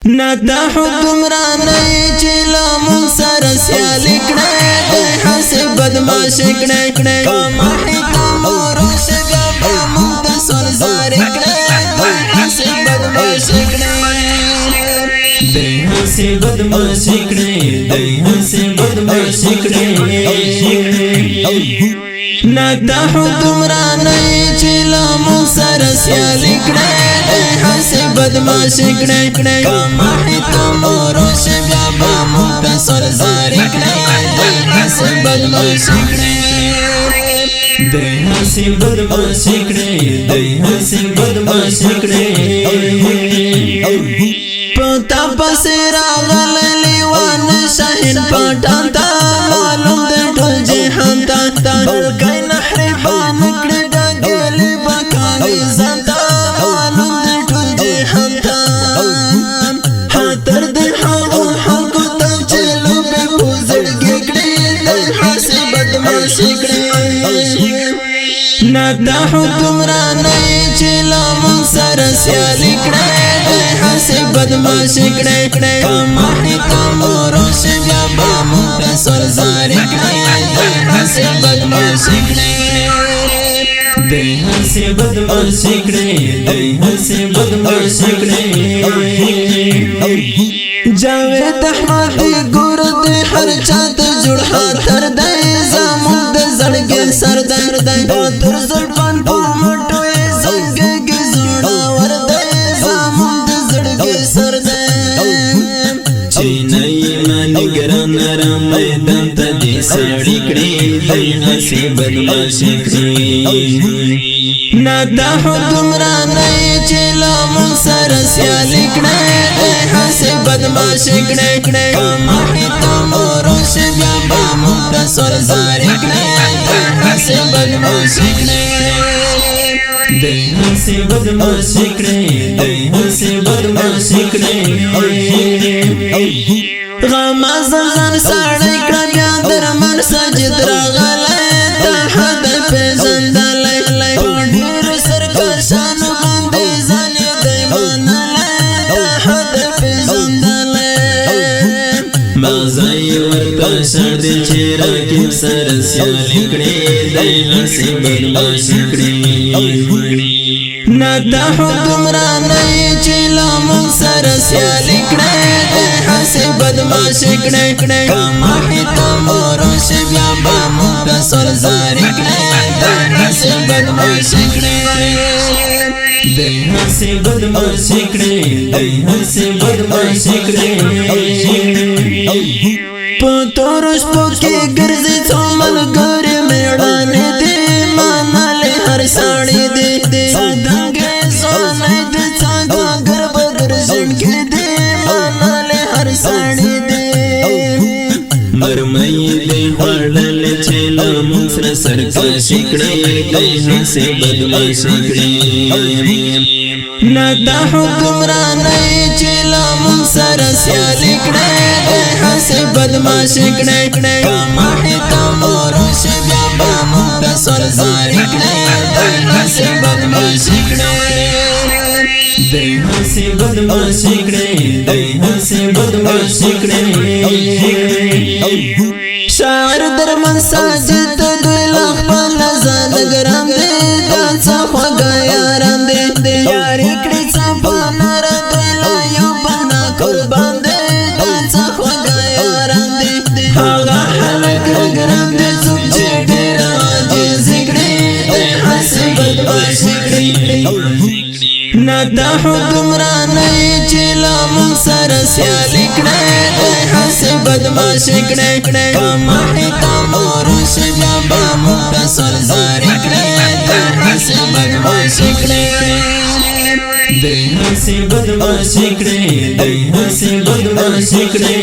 نتا حکمرانی چلا منصر سیالی کڑے دے حسی بدماش کڑے کامحی کاموروش گابا منتصر زاری کڑے دے حسی بدماش کڑے دے حسی بدماش کڑے دے حسی بدماش کڑے نتا حکمرانی چلا منصر سیالی کڑے حسی بدماش کڑے کامحی کاموروش گابا منتصر زاری کڑے دے حسی بدماش کڑے دے حسی بدماش کڑے دے حسی بدماش کڑے پتا پسی راغل لیوان شاہین پاٹان تا معلوم دے ٹھل جہان تا بلکہ نحربان کڑے دا گیلی بکالی زنتا معلوم دے ٹھل جہان تا حاتر دے حاغو حقو تا چلو بے پوزر گکڑی دے حسی بدماش کڑے نتا حکمرانی چلا منصر سیالی کڑے دے حسی بدماش کڑے کامحی کاموروش گابا منتصر زاری کڑے دے حسی بدماش کڑے دے حسی بدماش کڑے دے حسی بدماش کڑے جاوید احمد گورد ہر چاہت جڑھا تر دے زامن دے زڑگے سر در دے باتر زڑبان پامٹوئے زنگے گی زوڑا ور دے زامن دے زڑگے سر دے چینائی مانی گران رام میدان تا دی ساڑی کڑی دے حسی بدماش کڑی نتا حکمرانی چلا منصر سیالی کڑے دے حسی بدماش کڑے کامحی کاموروش گابا منتصر زاری کڑے دے حسی بدماش کڑے دے حسی بدماش کڑے دے حسی بدماش کڑے غاما زغن ساڑی کڑا بیادر من سجد راغلے دا حد پیزندہ لے پانڈیر سرکشان باندے زانی دیوانا لے دا حد پیزندہ لے مازائی ورکا شرد چیرا کم سر سیالی کڑی دے حسی بدماش کڑی نتا حکمرانی چلا منصر سیالی کڑے دے حسی بدماش کڑے کامحی کاموروش گابا منتصر زاری کڑے دے حسی بدماش کڑے دے حسی بدماش کڑے دے حسی بدماش کڑے پتورش پوکی گرزی چومل گوری میڑانے دے مانا لے ہر ساڑی دے سادنگے سونے دے سادا گرب گرزن کے دے مانا لے ہر ساڑی دے مرمائی دے خوڑل چلا منصر سرکشی کڑے دے حسی بدماش کڑے نتا حکمرانی چلا منصر سیالی کڑے دے حسی بدماش کڑے کامحی کاموروش گابا منتصر زاری کڑے دے حسی بدماش کڑے دے حسی بدماش کڑے دے حسی بدماش کڑے شاعر در من ساجد دوی لاخ پالا زادگران دے دانسا خوگا یاران دے یاری کڑی ساپانا را دوی لایو بنا قربان دے دانسا خوگا یاران دے آغا حلق رگران دے سمجھے ڈیرا آجیزی کڑی دے حسی بدماش کڑی نتا حکمرانی چلا منصر سیالی کڑے دے حسی بدماش کڑے کامحی کاموروش گابا منتصر زاری کڑے دے حسی بدماش کڑے دے حسی بدماش کڑے دے حسی بدماش کڑے